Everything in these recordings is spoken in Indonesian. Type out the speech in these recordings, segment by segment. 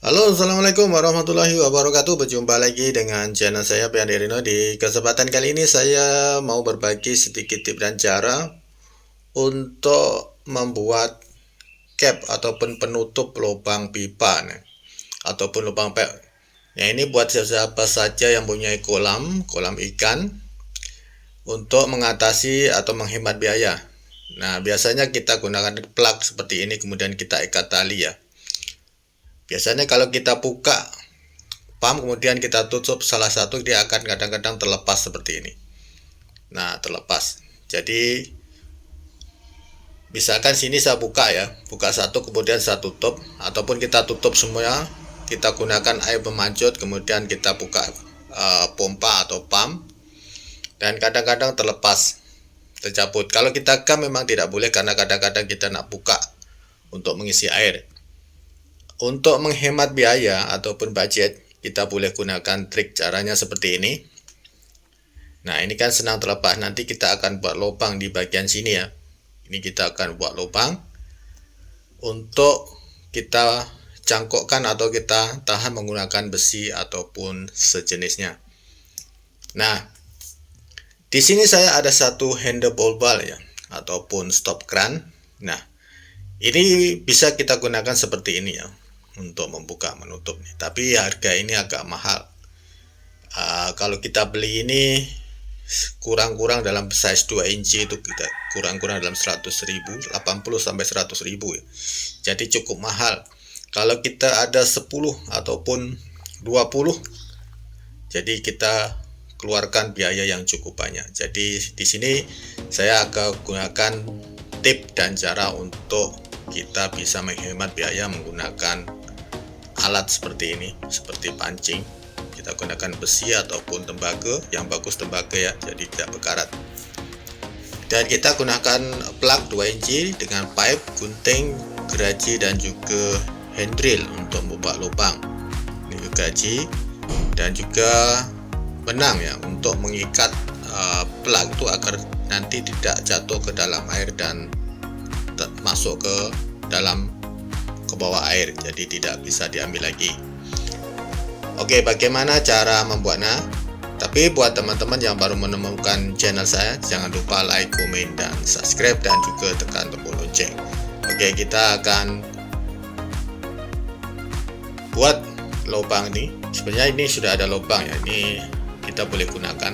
Halo, assalamualaikum warahmatullahi wabarakatuh. Berjumpa lagi dengan channel saya Pian Rino. Di kesempatan kali ini saya mau berbagi sedikit tips dan cara untuk membuat cap ataupun penutup lubang pipa nih, ataupun lubang pipe. Ya, ini buat siapa saja yang punya kolam ikan untuk mengatasi atau menghemat biaya. Nah, biasanya kita gunakan plug seperti ini, kemudian kita ikat tali ya. Biasanya kalau kita buka pump kemudian kita tutup salah satu, dia akan kadang-kadang terlepas seperti ini. Nah, terlepas. Jadi misalkan sini saya buka ya, buka satu kemudian saya tutup, ataupun kita tutup semua, kita gunakan air pemanjut kemudian kita buka pompa atau pump, dan kadang-kadang terlepas, tercabut. Kalau kita gam memang tidak boleh karena kadang-kadang kita nak buka untuk mengisi air. Untuk menghemat biaya ataupun budget, kita boleh gunakan trik caranya seperti ini. Nah, ini kan senang terlepas. Nanti kita akan buat lubang di bagian sini ya. Ini kita akan buat lubang untuk kita cangkokkan atau kita tahan menggunakan besi ataupun sejenisnya. Nah, di sini saya ada satu handle ball ya, ataupun stop kran. Nah, ini bisa kita gunakan seperti ini ya, untuk membuka menutup nih. Tapi harga ini agak mahal. Kalau kita beli ini kurang-kurang dalam size 2 inci itu kita kurang-kurang dalam 100.000, 80 sampai 100.000 ya. Jadi cukup mahal. Kalau kita ada 10 ataupun 20, jadi kita keluarkan biaya yang cukup banyak. Jadi di sini saya akan gunakan tip dan cara untuk kita bisa menghemat biaya menggunakan alat seperti ini, seperti pancing. Kita gunakan besi ataupun tembaga, yang bagus tembaga ya, jadi tidak berkarat. Dan kita gunakan plug 2 inci dengan pipe, gunting, geraji, dan juga hand drill untuk membuat lubang. Ini geraji dan juga benang ya, untuk mengikat plug itu agar nanti tidak jatuh ke dalam air dan masuk ke dalam ke bawah air, jadi tidak bisa diambil lagi. Oke, bagaimana cara membuatnya? Tapi buat teman-teman yang baru menemukan channel saya, jangan lupa like, komen, dan subscribe, dan juga tekan tombol lonceng. Oke, kita akan buat lubang ini. Sebenarnya ini sudah ada lubang ya, ini kita boleh gunakan.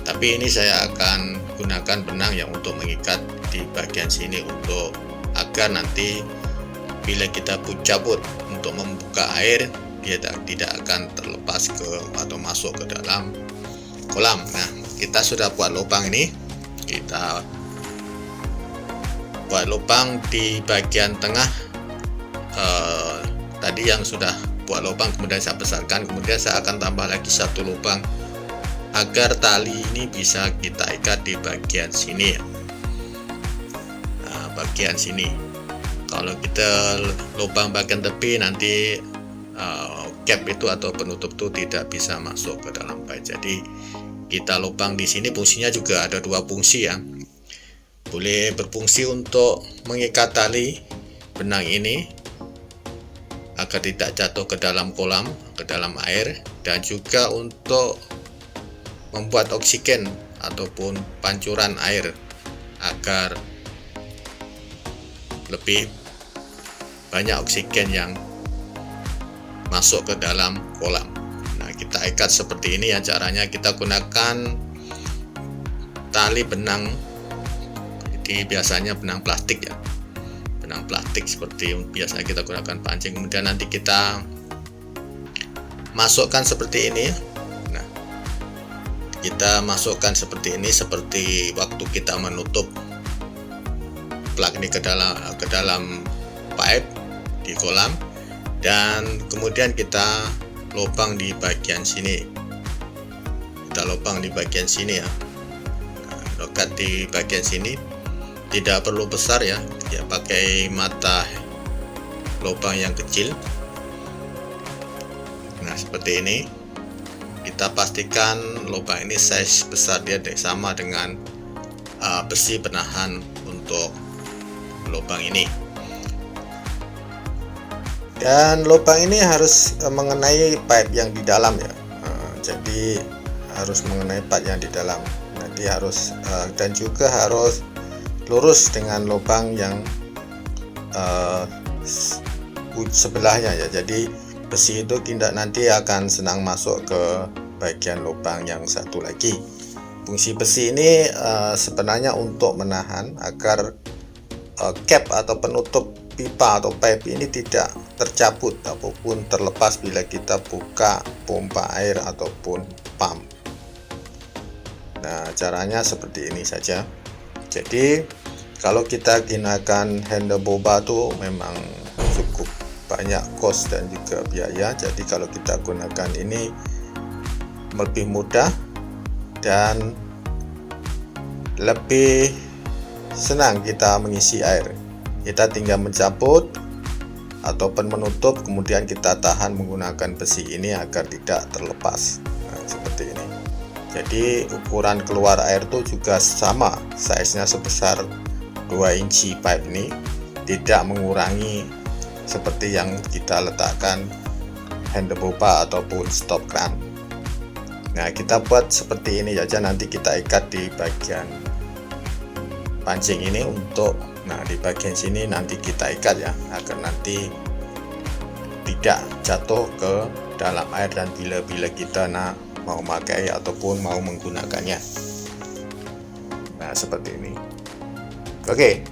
Tapi ini saya akan gunakan benang yang untuk mengikat di bagian sini, untuk agar nanti bila kita cabut untuk membuka air, dia tidak akan terlepas ke atau masuk ke dalam kolam. Nah, kita sudah buat lubang ini. Kita buat lubang di bagian tengah. Tadi yang sudah buat lubang kemudian saya besarkan, kemudian saya akan tambah lagi satu lubang agar tali ini bisa kita ikat di bagian sini ya. Nah, bagian sini. Kalau kita lubang bagian tepi, nanti cap itu atau penutup itu tidak bisa masuk ke dalam pipe. Jadi kita lubang di sini fungsinya juga ada dua fungsi ya. Boleh berfungsi untuk mengikat tali benang ini agar tidak jatuh ke dalam kolam, ke dalam air, dan juga untuk membuat oksigen ataupun pancuran air agar lebih banyak oksigen yang masuk ke dalam kolam. Nah, kita ikat seperti ini ya caranya. Kita gunakan tali benang, jadi biasanya benang plastik ya, benang plastik seperti biasa kita gunakan pancing. Kemudian nanti kita masukkan seperti ini. Nah, kita masukkan seperti ini, seperti waktu kita menutup plug ini ke dalam pipe di kolam, dan kemudian kita lubang di bagian sini. Kita lubang di bagian sini ya. Nah, lokat di bagian sini, tidak perlu besar ya, pakai mata lubang yang kecil. Nah, seperti ini. Kita pastikan lubang ini size besar dia sama dengan besi penahan untuk lubang ini. Dan lubang ini harus mengenai pipe yang di dalam ya. Jadi harus mengenai pipe yang di dalam. Nanti harus dan juga harus lurus dengan lubang yang sebelahnya ya. Jadi besi itu tidak nanti akan senang masuk ke bagian lubang yang satu lagi. Fungsi besi ini sebenarnya untuk menahan agar cap atau penutup pipa atau pipe ini tidak tercabut ataupun terlepas bila kita buka pompa air ataupun pump. Nah, caranya seperti ini saja. Jadi kalau kita gunakan handle boba tuh memang cukup banyak cost dan juga biaya. Jadi kalau kita gunakan ini lebih mudah dan lebih senang kita mengisi air. Kita tinggal mencabut ataupun menutup, kemudian kita tahan menggunakan besi ini agar tidak terlepas. Nah, seperti ini. Jadi ukuran keluar air itu juga sama, size-nya sebesar 2 inci pipe ini, tidak mengurangi seperti yang kita letakkan handle boba ataupun stop crank. Nah, kita buat seperti ini aja, nanti kita ikat di bagian pancing ini untuk, nah di bagian sini nanti kita ikat ya, agar nanti tidak jatuh ke dalam air dan bila kita mau pakai ataupun mau menggunakannya. Nah, seperti ini. Oke.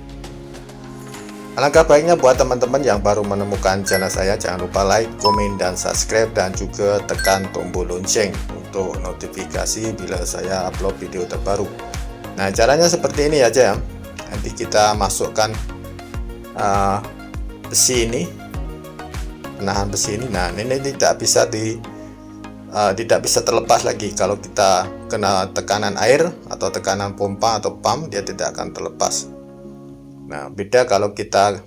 Alangkah baiknya buat teman-teman yang baru menemukan channel saya, jangan lupa like, komen, dan subscribe, dan juga tekan tombol lonceng untuk notifikasi bila saya upload video terbaru. Nah, caranya seperti ini aja ya. Nanti kita masukkan besi ini, penahan besi ini. Nah, ini tidak bisa terlepas lagi. Kalau kita kena tekanan air atau tekanan pompa atau pump, dia tidak akan terlepas. Nah, beda kalau kita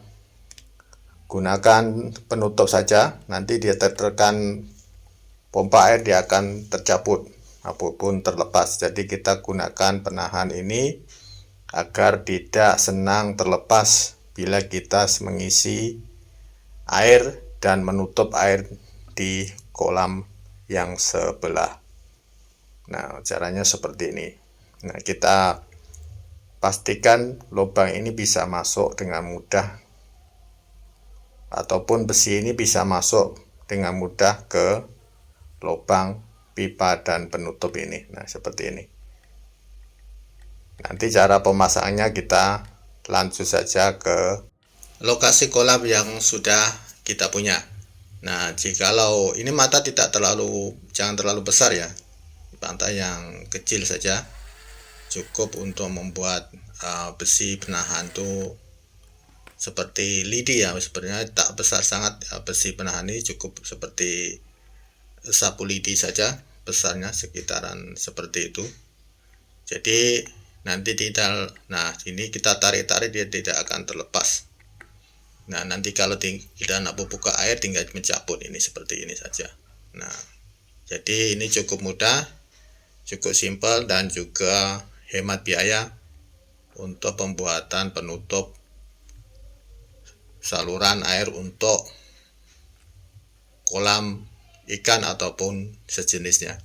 gunakan penutup saja, nanti dia tertekan pompa air, dia akan tercabut ataupun terlepas. Jadi kita gunakan penahan ini agar tidak senang terlepas bila kita mengisi air dan menutup air di kolam yang sebelah. Nah, caranya seperti ini. Nah, kita pastikan lubang ini bisa masuk dengan mudah ataupun besi ini bisa masuk dengan mudah ke lubang pipa dan penutup ini. Nah, seperti ini. Nanti cara pemasangannya kita lanjut saja ke lokasi kolam yang sudah kita punya. Nah, jikalau ini mata jangan terlalu besar ya, mata yang kecil saja cukup untuk membuat besi penahan tuh seperti lidi ya, sebenarnya tak besar sangat ya, besi penahan ini cukup seperti sapu lidi saja, besarnya sekitaran seperti itu. Jadi nanti nah ini kita tarik-tarik, dia tidak akan terlepas. Nah, nanti kalau kita nak buka air tinggal mencabut ini seperti ini saja. Nah, jadi ini cukup mudah, cukup simpel, dan juga hemat biaya untuk pembuatan penutup saluran air untuk kolam ikan ataupun sejenisnya.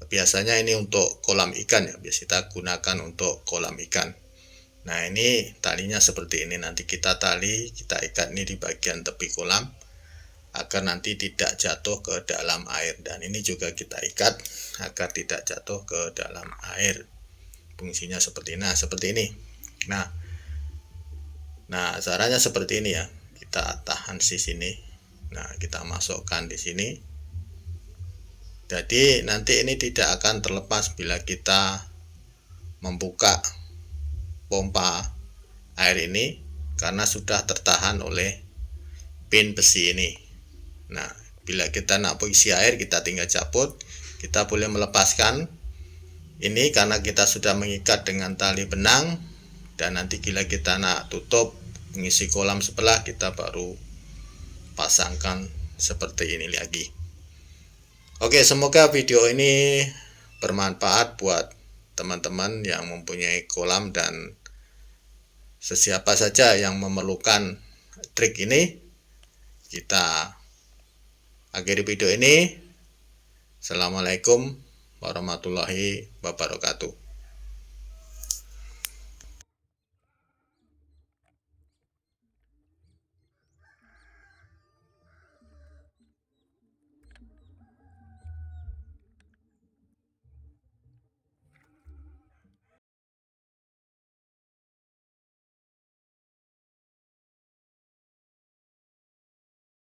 Biasanya ini untuk kolam ikan ya, biasa kita gunakan untuk kolam ikan. Nah, ini talinya seperti ini, nanti kita ikat ini di bagian tepi kolam agar nanti tidak jatuh ke dalam air, dan ini juga kita ikat agar tidak jatuh ke dalam air. Fungsinya seperti ini. Nah, caranya seperti ini ya. Kita tahan di sini. Nah, kita masukkan di sini. Jadi nanti ini tidak akan terlepas bila kita membuka pompa air ini karena sudah tertahan oleh pin besi ini. Nah, bila kita nak isi air, kita tinggal cabut. Kita boleh melepaskan ini karena kita sudah mengikat dengan tali benang, dan nanti bila kita nak tutup mengisi kolam sebelah, kita baru pasangkan seperti ini lagi. Oke, semoga video ini bermanfaat buat teman-teman yang mempunyai kolam dan sesiapa saja yang memerlukan trik ini. kita akhiri video ini. Assalamualaikum warahmatullahi wabarakatuh.